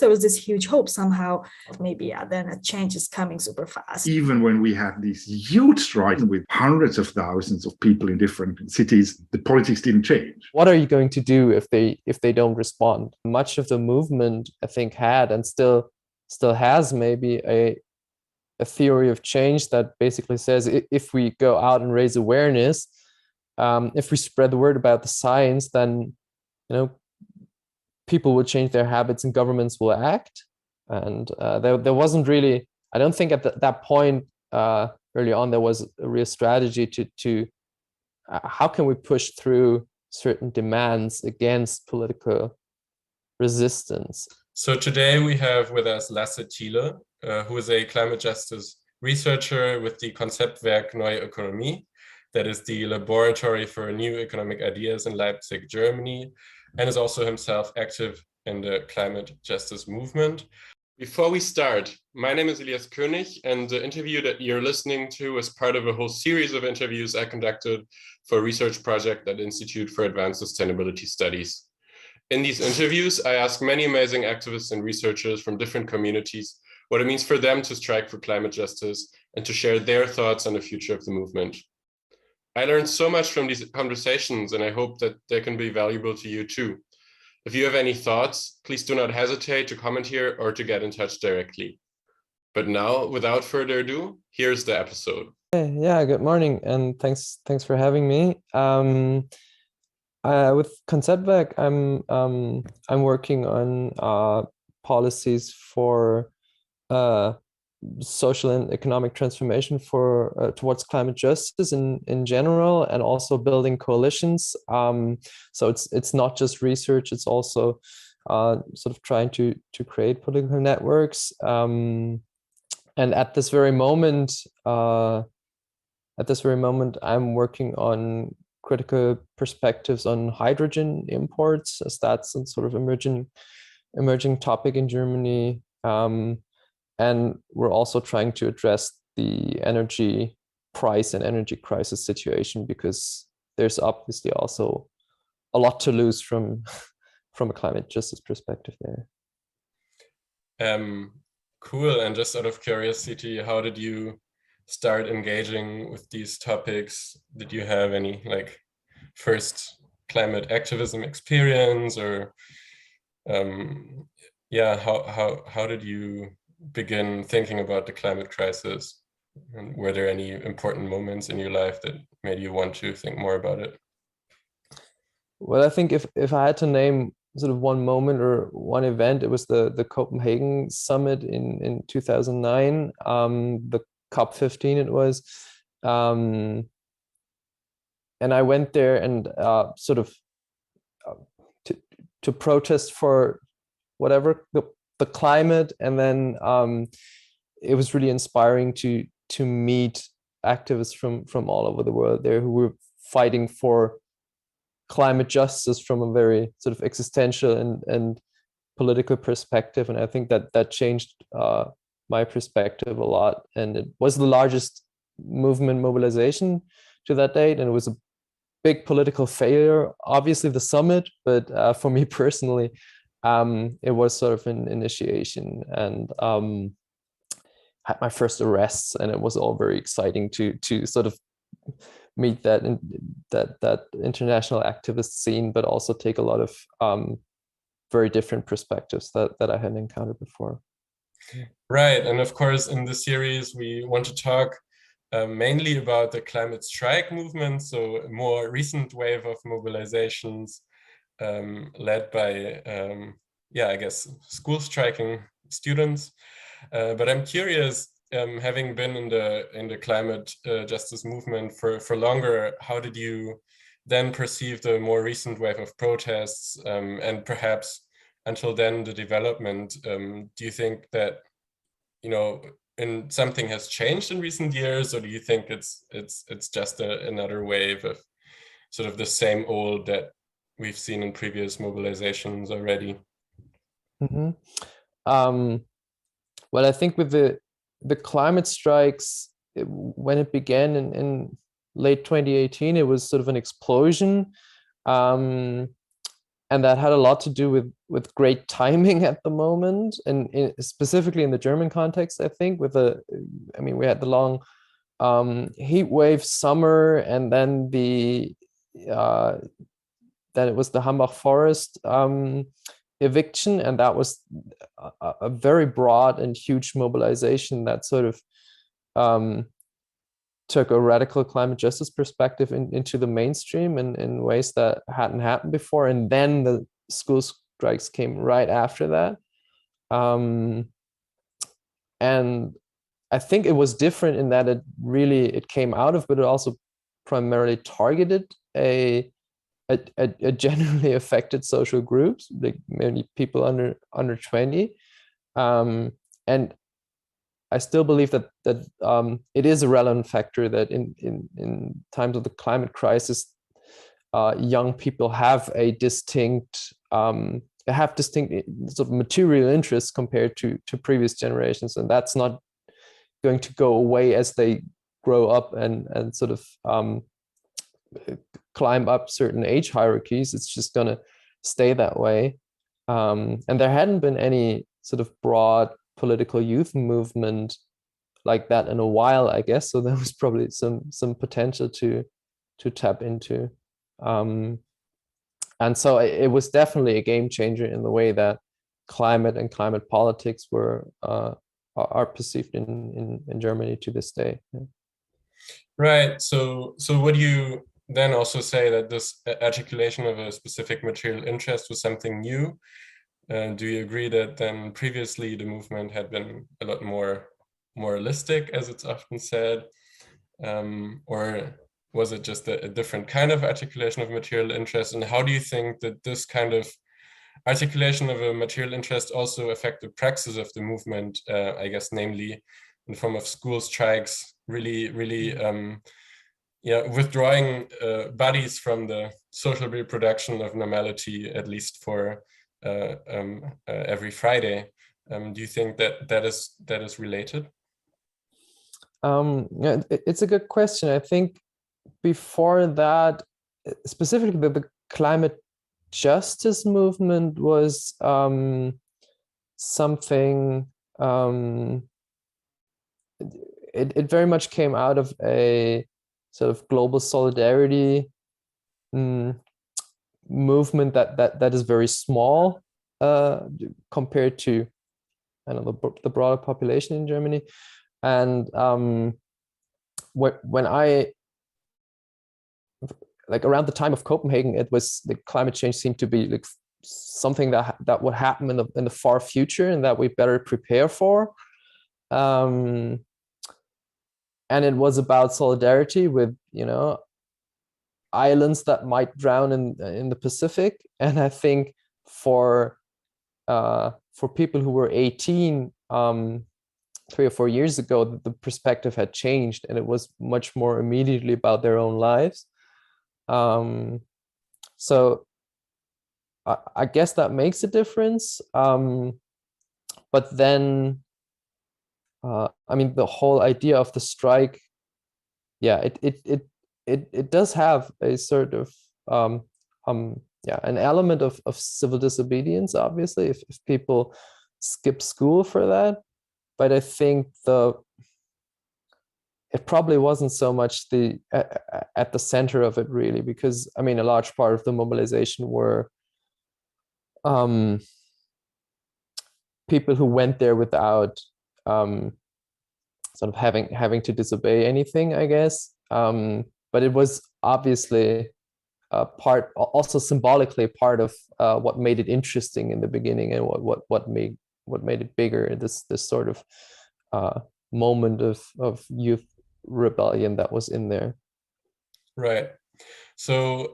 there was this huge hope somehow, maybe then a change is coming super fast. Even when we had these huge strikes with hundreds of thousands of people in different cities, the politics didn't change. What are you going to do if they don't respond? Much of the movement, I think, had and still has maybe a theory of change that basically says if we go out and raise awareness, if we spread the word about the science, then people will change their habits and governments will act. And there wasn't really, I don't think at that point early on there was a real strategy to how can we push through certain demands against political resistance. So today we have with us Lasse Thiele, who is a climate justice researcher with the Konzeptwerk Neue Ökonomie, that is the laboratory for new economic ideas in Leipzig, Germany, and is also himself active in the climate justice movement. Before we start, my name is Elias König, and the interview that you're listening to is part of a whole series of interviews I conducted for a research project at Institute for Advanced Sustainability Studies. In these interviews, I ask many amazing activists and researchers from different communities what it means for them to strike for climate justice and to share their thoughts on the future of the movement. I learned so much from these conversations, and I hope that they can be valuable to you too. If you have any thoughts, please do not hesitate to comment here or to get in touch directly. But now, without further ado, here's the episode. Yeah, good morning, and thanks for having me. With Konzeptwerk, I'm working on policies for social and economic transformation for towards climate justice in general, and also building coalitions. So it's not just research; it's also sort of trying to create political networks. And at this very moment, I'm working on critical perspectives on hydrogen imports, as that's a sort of emerging topic in Germany. And we're also trying to address the energy price and energy crisis situation, because there's obviously also a lot to lose from a climate justice perspective there. Cool. And just out of curiosity, how did you start engaging with these topics? Did you have any first climate activism experience, or how did you begin thinking about the climate crisis? And were there any important moments in your life that made you want to think more about it? Well, I think if I had to name sort of one moment or one event, it was the Copenhagen summit in 2009, the COP15 it was. And I went there and sort of to protest for whatever the climate, and then it was really inspiring to meet activists from all over the world there who were fighting for climate justice from a very sort of existential and political perspective. And I think that changed my perspective a lot. And it was the largest movement mobilization to that date, and it was a big political failure, obviously the summit, but for me personally, it was sort of an initiation, and had my first arrests, and it was all very exciting to sort of meet that international activist scene, but also take a lot of very different perspectives that I hadn't encountered before. Right, and of course, in this series, we want to talk mainly about the climate strike movement, so a more recent wave of mobilizations led by, I guess, school striking students. But I'm curious, having been in the climate justice movement for longer, how did you then perceive the more recent wave of protests, and perhaps until then the development? Do you think that something has changed in recent years, or do you think it's just another wave of sort of the same old that we've seen in previous mobilizations already? Mm-hmm. Well, I think with the climate strikes, when it began in late 2018, it was sort of an explosion. and that had a lot to do with great timing at the moment, and specifically in the German context, I think, I mean, we had the long heat wave summer, and then then it was the Hambach forest eviction, and that was a very broad and huge mobilization that sort of took a radical climate justice perspective into the mainstream in ways that hadn't happened before. And then the school strikes came right after that. And I think it was different in that it came out of, but it also primarily targeted a generally affected social groups, like many people under 20. And I still believe that it is a relevant factor that in times of the climate crisis, young people have a distinct sort of material interests compared to previous generations, and that's not going to go away as they grow up and sort of climb up certain age hierarchies. It's just going to stay that way. And there hadn't been any sort of broad political youth movement like that in a while, I guess. So there was probably some potential to tap into. And so it was definitely a game changer in the way that climate and climate politics are perceived in Germany to this day. Yeah. Right. So would you then also say that this articulation of a specific material interest was something new? Do you agree that then previously the movement had been a lot more moralistic, as it's often said? Or was it just a different kind of articulation of material interest? And how do you think that this kind of articulation of a material interest also affected praxis of the movement, I guess, namely in the form of school strikes, really withdrawing bodies from the social reproduction of normality, at least for every Friday? Do you think that is related? Yeah, it's a good question. I think before that, specifically the climate justice movement was something. It very much came out of a sort of global solidarity movement that is very small compared to, I don't know, the broader population in Germany. And when I, like around the time of Copenhagen, it was the climate change seemed to be like something that would happen in the far future and that we better prepare for. And it was about solidarity with, islands that might drown in the Pacific. And I think for people who were 18 3 or 4 years ago, the perspective had changed, and it was much more immediately about their own lives. So I guess that makes a difference. But then, I mean, the whole idea of the strike, yeah, it does have a sort of an element of civil disobedience, obviously, if people skip school for that. But I think it probably wasn't so much at the center of it, really, because I mean, a large part of the mobilization were people who went there without sort of having to disobey anything, I guess. But it was obviously also symbolically part of what made it interesting in the beginning, and what made it bigger. This sort of moment of youth rebellion that was in there. Right. So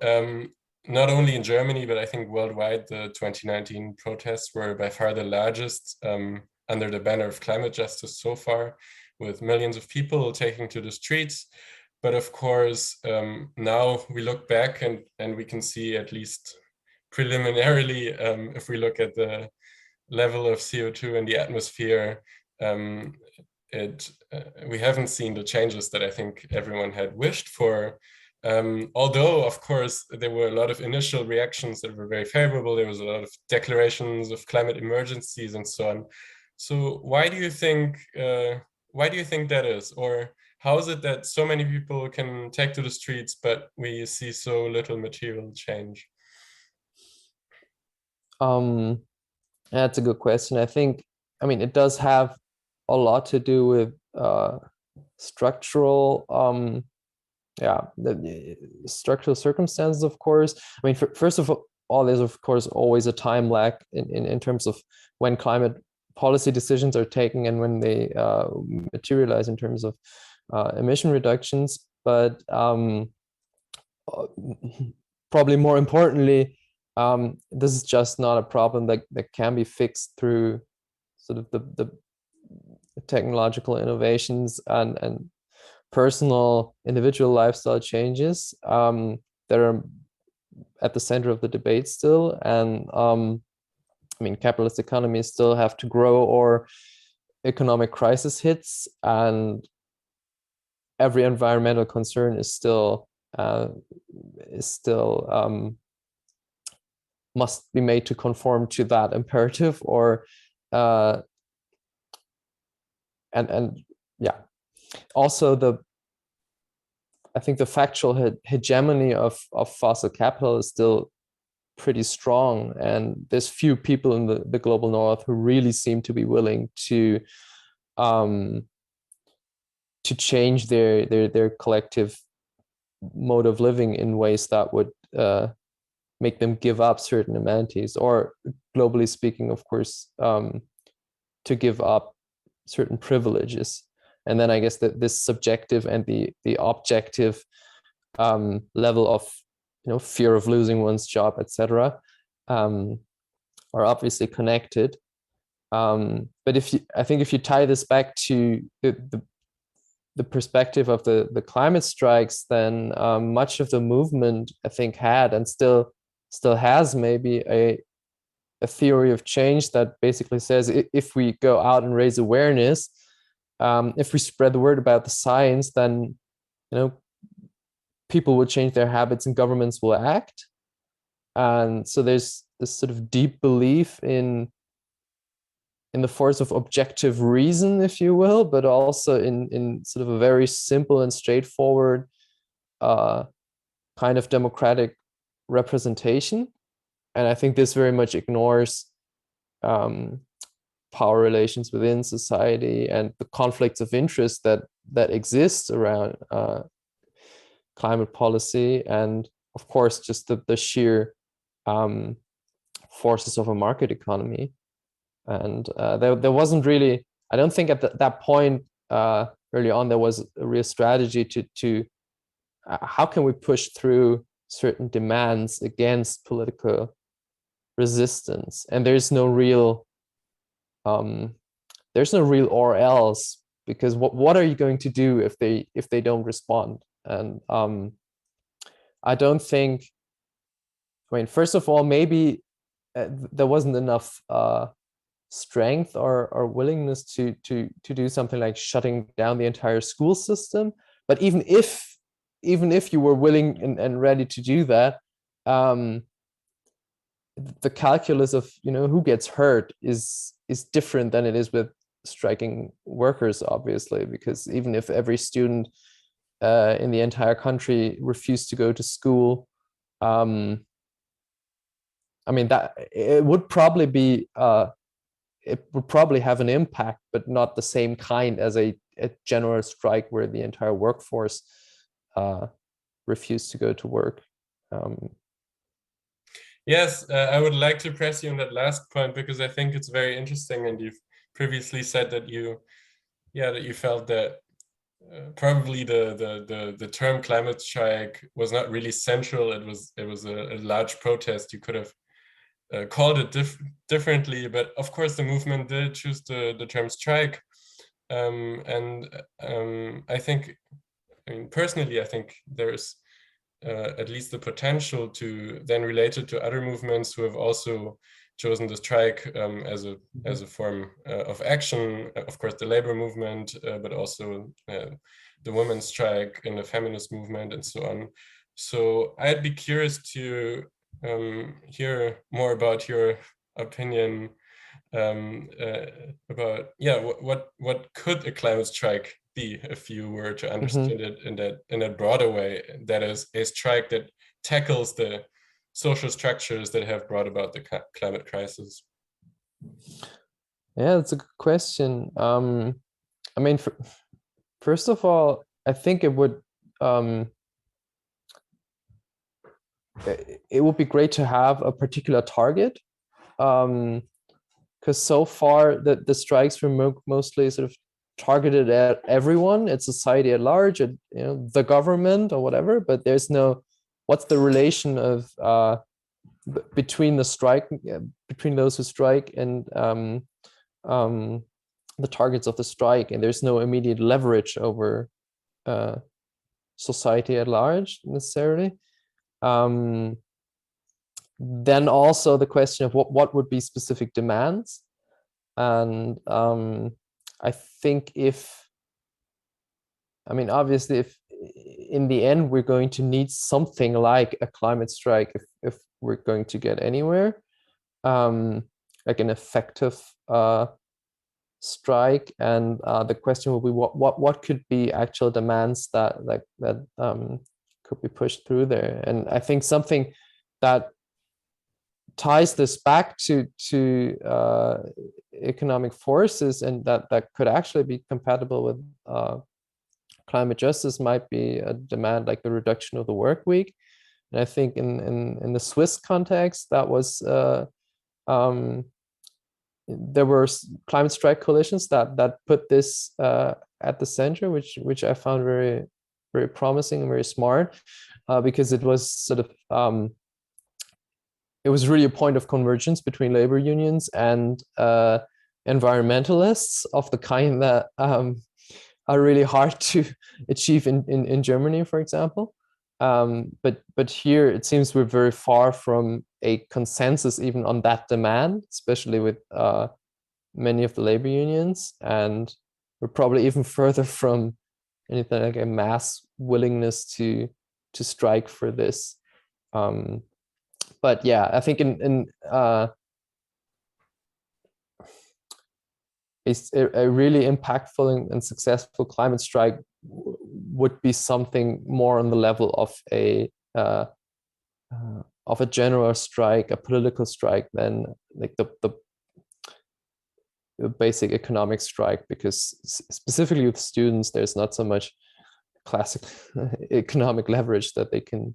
not only in Germany, but I think worldwide, the 2019 protests were by far the largest under the banner of climate justice so far, with millions of people taking to the streets. But of course, now we look back and we can see, at least preliminarily, if we look at the level of CO2 in the atmosphere, we haven't seen the changes that I think everyone had wished for. Although, of course, there were a lot of initial reactions that were very favorable. There was a lot of declarations of climate emergencies and so on. So why do you think that is? Or how is it that so many people can take to the streets, but we see so little material change? That's a good question. I mean, it does have a lot to do with structural, the structural circumstances, of course. I mean, first of all, there's of course always a time lag in terms of when climate policy decisions are taken and when they materialize in terms of emission reductions. But probably more importantly, this is just not a problem that can be fixed through sort of the technological innovations and personal individual lifestyle changes that are at the center of the debate still. And I mean, capitalist economies still have to grow or economic crisis hits, and every environmental concern is still must be made to conform to that imperative, or and yeah. Also, I think the factual hegemony of fossil capital is still pretty strong, and there's few people in the global north who really seem to be willing to change their collective mode of living in ways that would make them give up certain amenities, or globally speaking, of course, to give up certain privileges. And then I guess that this subjective and the objective level of fear of losing one's job, etc., are obviously connected. But I think if you tie this back to the perspective of the climate strikes, then much of the movement, I think, had and still has maybe a theory of change that basically says if we go out and raise awareness, if we spread the word about the science, then people will change their habits and governments will act. And so there's this sort of deep belief in the force of objective reason, if you will, but also in sort of a very simple and straightforward kind of democratic representation. And I think this very much ignores power relations within society and the conflicts of interest that exist around climate policy, and of course just the sheer forces of a market economy. And there wasn't really, I don't think at that point early on there was a real strategy to how can we push through certain demands against political resistance. And there's no real or else, because what are you going to do if they don't respond? And I don't think, I mean, first of all, maybe there wasn't enough strength or willingness to do something like shutting down the entire school system. But even if you were willing and ready to do that, the calculus of who gets hurt is different than it is with striking workers, obviously, because even if every student in the entire country refused to go to school, I mean, that it would probably be it would probably have an impact, but not the same kind as a general strike where the entire workforce refused to go to work. Yes, I would like to press you on that last point, because I think it's very interesting, and you've previously said that you felt that probably the term climate strike was not really central. It was a large protest. You could have called it differently, but of course the movement did choose the term strike. And I think, I mean, personally, I think there's at least the potential to then relate it to other movements who have also chosen the strike as a form of action. Of course, the labor movement, but also the women's strike and the feminist movement and so on. So I'd be curious to hear more about your opinion about what could a climate strike be if you were to understand it in a broader way, that is a strike that tackles the social structures that have brought about the climate crisis. Yeah, that's a good question. I mean, first of all, I think it would be great to have a particular target, because so far the strikes were mostly sort of targeted at everyone, at society at large, at the government or whatever. But there's no, what's the relation of between the strike, between those who strike and the targets of the strike, and there's no immediate leverage over society at large necessarily. Then also the question of what would be specific demands, and I think obviously if in the end we're going to need something like a climate strike if we're going to get anywhere, like an effective strike, and the question will be what could be actual demands that could be pushed through there. And I think something that ties this back to economic forces, and that could actually be compatible with climate justice, might be a demand like the reduction of the work week. And I think in the Swiss context, that was there were climate strike coalitions that put this at the center, which I found very, very promising and very smart, because it was sort of it was really a point of convergence between labor unions and environmentalists of the kind that are really hard to achieve in Germany, for example. But here it seems we're very far from a consensus even on that demand, especially with many of the labor unions, and we're probably even further from anything like a mass willingness to strike for this. But yeah, I think a really impactful and successful climate strike would be something more on the level of a general strike, a political strike, than like the basic economic strike, because specifically with students, there's not so much classic economic leverage that they can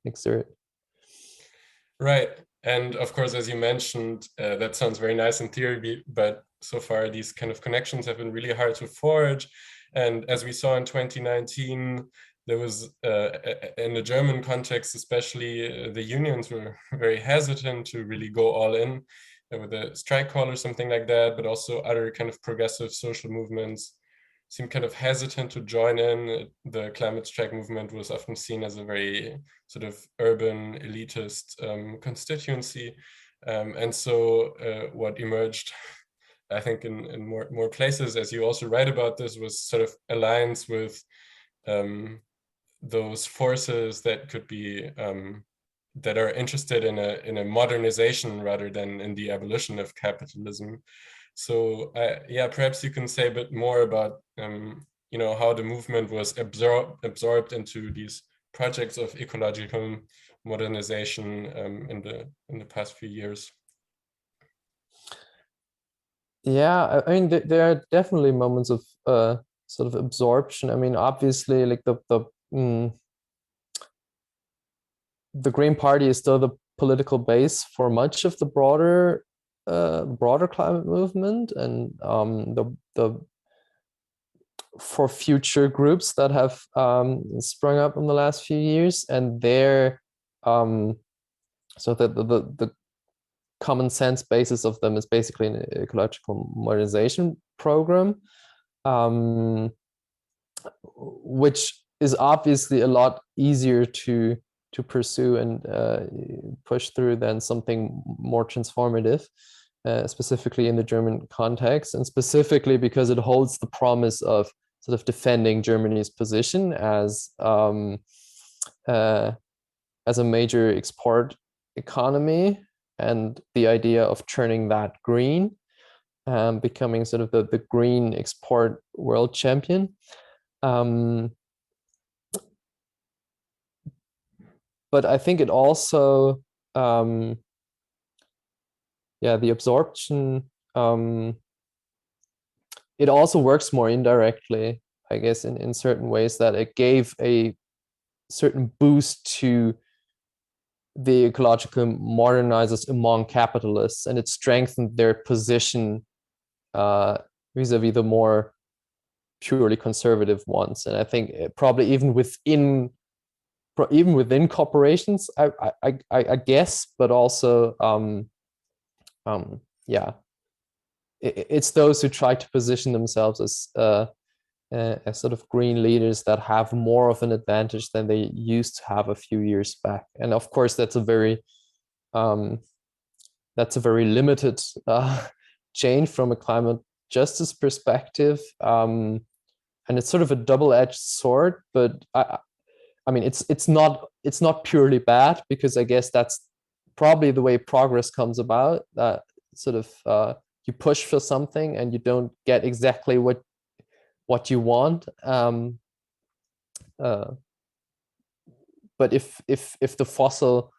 exert. Right. And of course, as you mentioned, that sounds very nice in theory, but so far these kind of connections have been really hard to forge. And as we saw in 2019, there was, in the German context especially, the unions were very hesitant to really go all in with a strike call or something like that, but also other kind of progressive social movements seemed kind of hesitant to join in. The climate strike movement was often seen as a very sort of urban elitist constituency. And so what emerged, I think in more places, as you also write about this, was sort of alliance with those forces that could be that are interested in a modernization rather than in the abolition of capitalism. So yeah, perhaps you can say a bit more about how the movement was absorbed into these projects of ecological modernization in the past few years. Yeah, I mean, there are definitely moments of sort of absorption. I mean, obviously, like the Green Party is still the political base for much of the broader climate movement, and the for future groups that have sprung up in the last few years, and they're so that the common sense basis of them is basically an ecological modernization program, which is obviously a lot easier to pursue and push through than something more transformative, specifically in the German context, and specifically because it holds the promise of sort of defending Germany's position as a major export economy, and the idea of turning that green, becoming sort of the green export world champion. But I think it also, the absorption, it also works more indirectly, I guess, in certain ways, that it gave a certain boost to the ecological modernizers among capitalists, and it strengthened their position vis-a-vis the more purely conservative ones. And I think probably even within corporations, I guess, but also it's those who try to position themselves as sort of green leaders that have more of an advantage than they used to have a few years back. And of course, that's a very limited change from a climate justice perspective, and it's sort of a double-edged sword. But I mean, it's not purely bad, because I guess that's probably the way progress comes about. That sort of you push for something and you don't get exactly what you want. But if the fossil,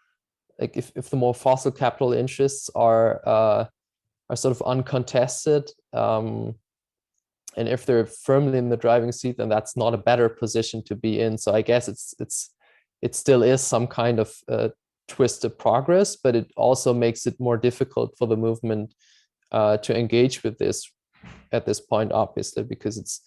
like if the more fossil capital interests are sort of uncontested, and if they're firmly in the driving seat, then that's not a better position to be in. So I guess it still is some kind of twisted progress, but it also makes it more difficult for the movement to engage with this at this point, obviously, because it's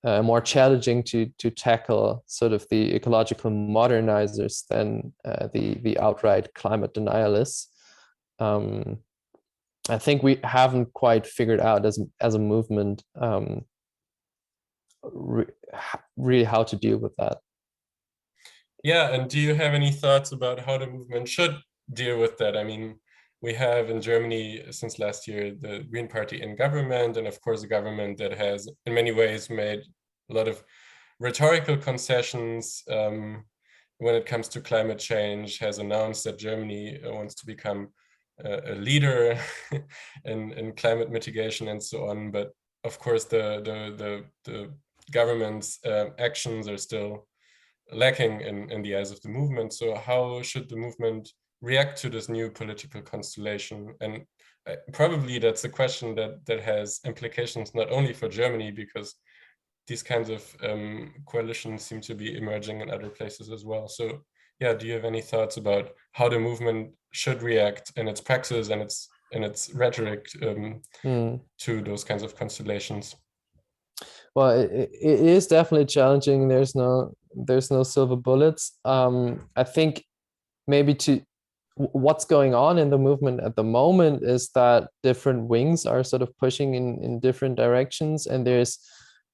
more challenging to tackle sort of the ecological modernizers than the outright climate denialists. I think we haven't quite figured out as a movement really how to deal with that. Yeah, and do you have any thoughts about how the movement should deal with that? I mean, we have in Germany since last year the Green Party in government, and of course a government that has in many ways made a lot of rhetorical concessions when it comes to climate change, has announced that Germany wants to become a leader in climate mitigation and so on. But of course the government's actions are still lacking in the eyes of the movement. So how should the movement react to this new political constellation? And probably that's a question that has implications not only for Germany, because these kinds of coalitions seem to be emerging in other places as well. So yeah, do you have any thoughts about how the movement should react in its praxis and its rhetoric to those kinds of constellations? Well, it is definitely challenging. There's no silver bullets. I think maybe what's going on in the movement at the moment is that different wings are sort of pushing in different directions, and there's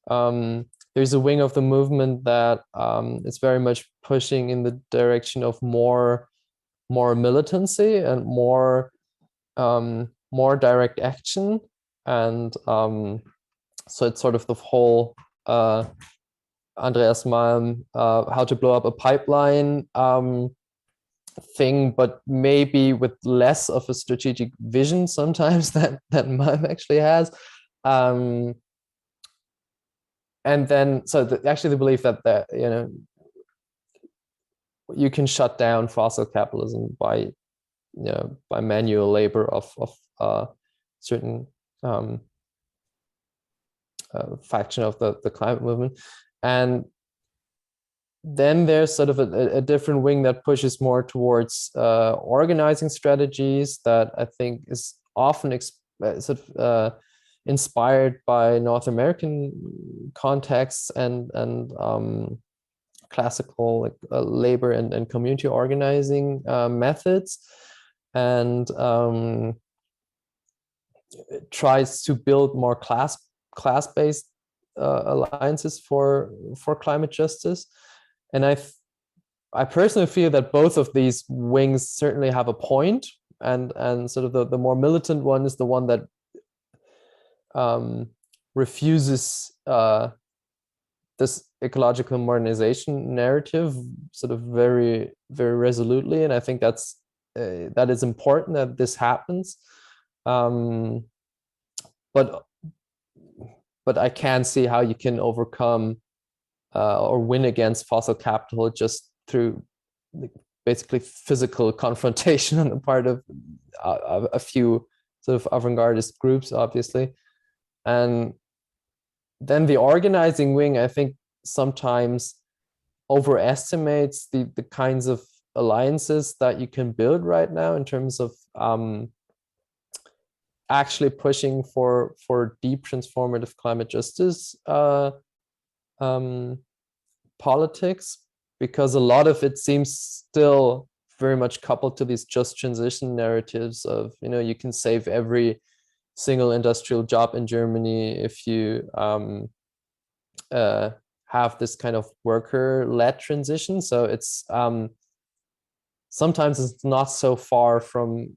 a wing of the movement that is very much pushing in the direction of more militancy and more direct action, and so it's sort of the whole Andreas Malm how to blow up a pipeline thing, but maybe with less of a strategic vision sometimes that Malm actually has. And then, so actually the belief that you can shut down fossil capitalism by manual labor of certain faction of the climate movement. And then there's sort of a different wing that pushes more towards organizing strategies that I think is often inspired by North American contexts and classical labor and community organizing methods, and tries to build more class-based alliances for climate justice. And I personally feel that both of these wings certainly have a point, and sort of the more militant one is the one that refuses this ecological modernization narrative sort of very, very resolutely, and I think that is important that this happens. But I can see how you can overcome or win against fossil capital just through basically physical confrontation on the part of a few sort of avant-gardist groups, obviously. And then the organizing wing, I think, sometimes overestimates the kinds of alliances that you can build right now in terms of actually pushing for deep transformative climate justice politics, because a lot of it seems still very much coupled to these just transition narratives of, you can save every single industrial job in Germany if you have this kind of worker-led transition. So it's sometimes it's not so far from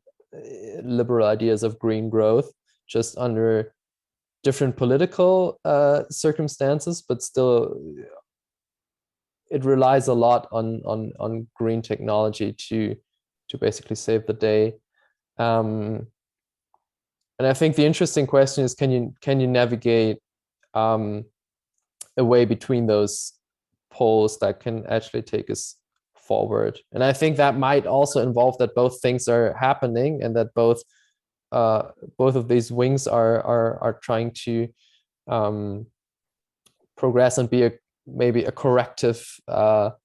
liberal ideas of green growth, just under different political circumstances, but still it relies a lot on green technology to basically save the day. And I think the interesting question is, can you navigate a way between those poles that can actually take us forward? And I think that might also involve that both things are happening, and that both of these wings are trying to progress and be maybe a corrective of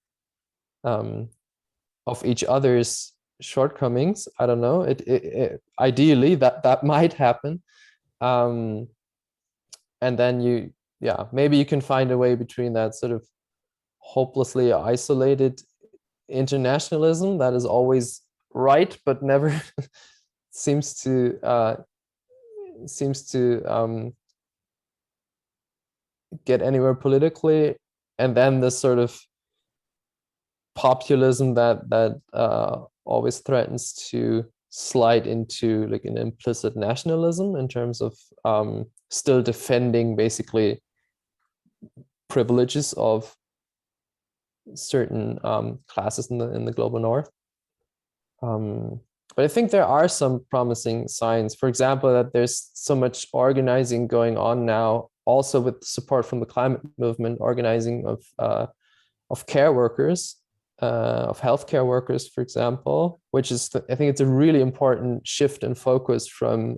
each other's shortcomings. I don't know. It ideally that might happen, and then maybe you can find a way between that sort of hopelessly isolated internationalism that is always right but never seems to get anywhere politically, and then this sort of populism that always threatens to slide into like an implicit nationalism in terms of still defending basically privileges of certain classes in the global north. But I think there are some promising signs. For example, that there's so much organizing going on now, also with support from the climate movement, organizing of care workers, of healthcare workers, for example, which is, I think it's a really important shift in focus from,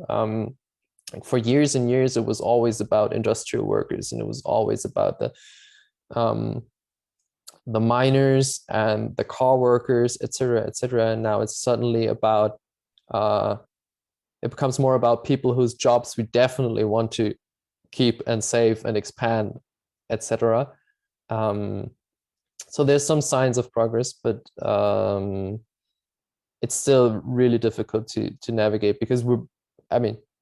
for years and years, it was always about industrial workers, and it was always about the miners and the car workers, et cetera, and now it's suddenly about, it becomes more about people whose jobs we definitely want to keep and save and expand, etc. So there's some signs of progress, but it's still really difficult to navigate, because we're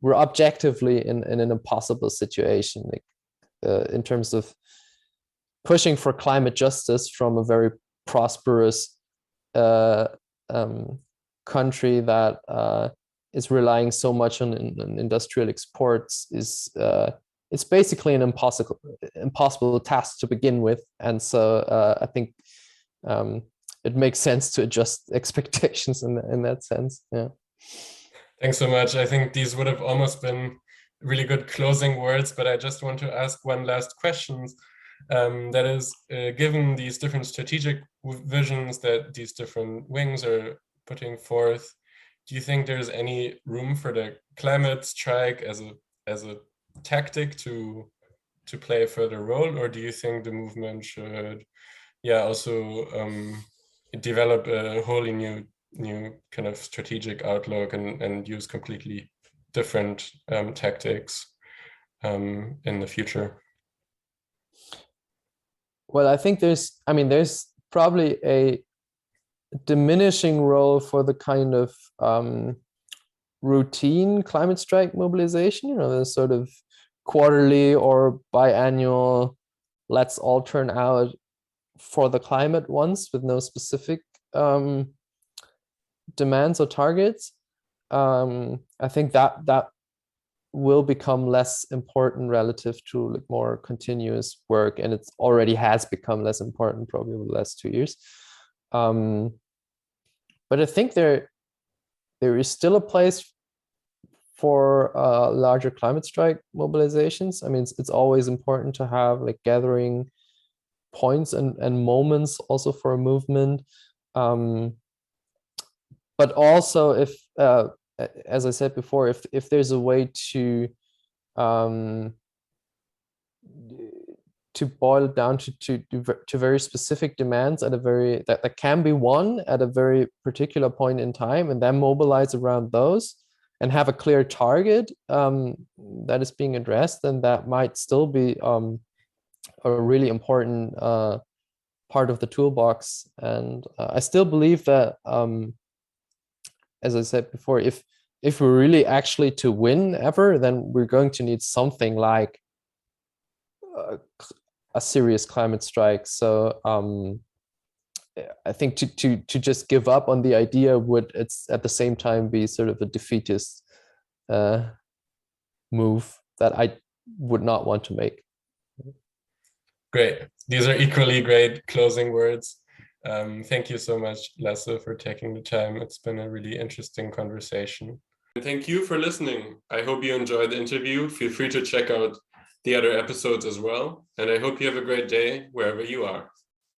objectively in an impossible situation, like, in terms of pushing for climate justice from a very prosperous country that is relying so much on industrial exports is it's basically an impossible task to begin with, and so I think it makes sense to adjust expectations in that sense. Yeah. Thanks so much. I think these would have almost been really good closing words, but I just want to ask one last question. That is, given these different strategic visions that these different wings are putting forth, do you think there's any room for the climate strike as a tactic to play a further role, or do you think the movement should, also develop a wholly new kind of strategic outlook and use completely different tactics in the future? Well, I think there's probably a diminishing role for the kind of routine climate strike mobilization, the sort of quarterly or biannual, let's all turn out for the climate ones with no specific demands or targets, I think that will become less important relative to like more continuous work, and it's already has become less important probably over the last 2 years. But I think there is still a place for larger climate strike mobilizations. I mean, it's always important to have like gathering points and moments also for a movement. But also, if as I said before, if there's a way to boil it down to very specific demands at a very that can be won at a very particular point in time, and then mobilize around those and have a clear target that is being addressed, then that might still be a really important part of the toolbox. And I still believe that, as I said before, if we're really actually to win ever, then we're going to need something like a serious climate strike. So I think to just give up on the idea would, it's at the same time be sort of a defeatist move that I would not want to make. Great. These are equally great closing words. Thank you so much, Lasse, for taking the time. It's been a really interesting conversation. And thank you for listening. I hope you enjoyed the interview. Feel free to check out the other episodes as well. And I hope you have a great day wherever you are.